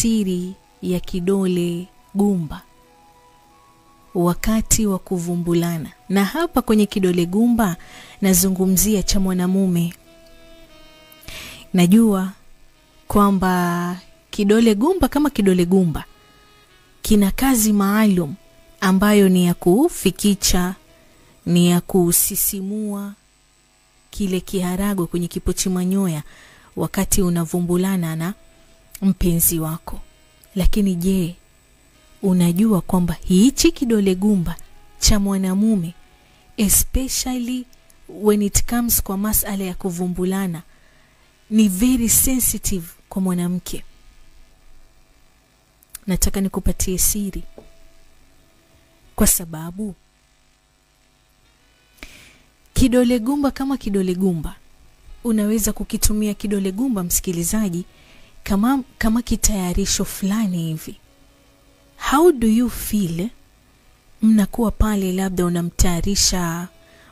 siri ya kidole gumba wakati wa kuvumbulana. Na hapa kwenye kidole gumba nazungumzia cha mwanamume. Najua kwamba kidole gumba kama kidole gumba kina kazi maalum ambayo ni ya kufikicha, ni ya kusisimua kile kiharago kwenye kipochi manyoya wakati unavumbulana na mpenzi wako. Lakini je, unajua kwamba hichi kidole gumba cha mwanamume, especially when it comes kwa masala ya kuvumbulana, ni very sensitive kwa mwanamke? Nataka nikupatie siri, kwa sababu kidole gumba kama kidole gumba, unaweza kukitumia kidole gumba, msikilizaji, kama kitayarisho fulani hivi. How do you feel? Mnakuwa pale, labda unamtayarisha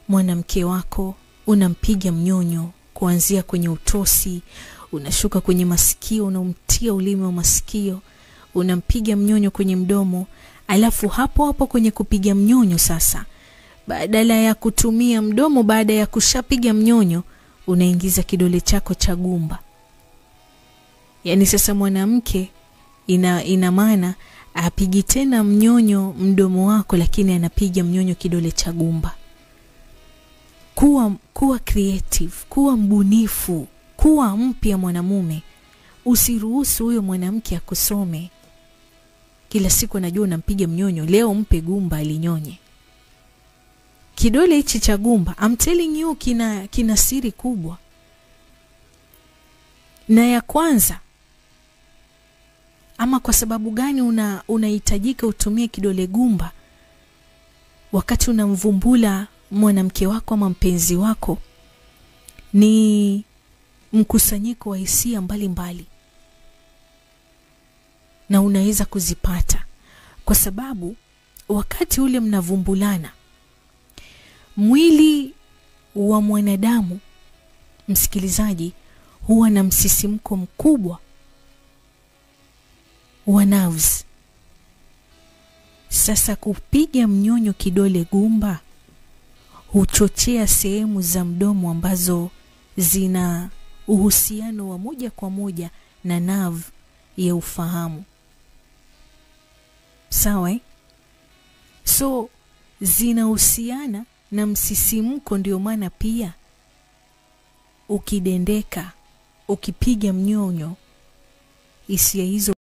mwanamke wako, unampiga mnyonyo kuanzia kwenye utosi, unashuka kwenye masikio, unamtia ulimi wa masikio, unampiga mnyonyo kwenye mdomo, alafu hapo hapo kwenye kupiga mnyonyo sasa, badala ya kutumia mdomo, baada ya kushapiga mnyonyo, unaingiza kidole chako cha gumba. Yani sasa mwanamke ina maana apigi tena mnyonyo mdomo wako, lakini anapiga mnyonyo kidole cha gumba. Kuwa creative, kuwa mbunifu, kuwa mpya mwanamume. Usiruhusu huyo mwanamke akusome kila siku anajua unampiga mnyonyo, leo mpe gumba alinyonye. Kidole hichi cha gumba, I'm telling you, kina siri kubwa. Na ya kwanza, ama kwa sababu gani unahitajika utumie kidole gumba wakati unamvumbula mwanamke wako ama mpenzi wako, ni mkusanyiko wa hisia mbalimbali, na unaweza kuzipata kwa sababu wakati ule mnavumbulana, mwili wa mwanadamu, msikilizaji, huwa na msisimko mkubwa wa nerves. Sasa kupiga mnyonyo kidole gumba huchochea sehemu za mdomo ambazo zina uhusiano wa moja kwa moja na nerve ya ufahamu. Sawa? So zinahusiana na msisimko, ndio maana pia ukidendeka, ukipiga mnyonyo, hisia hizo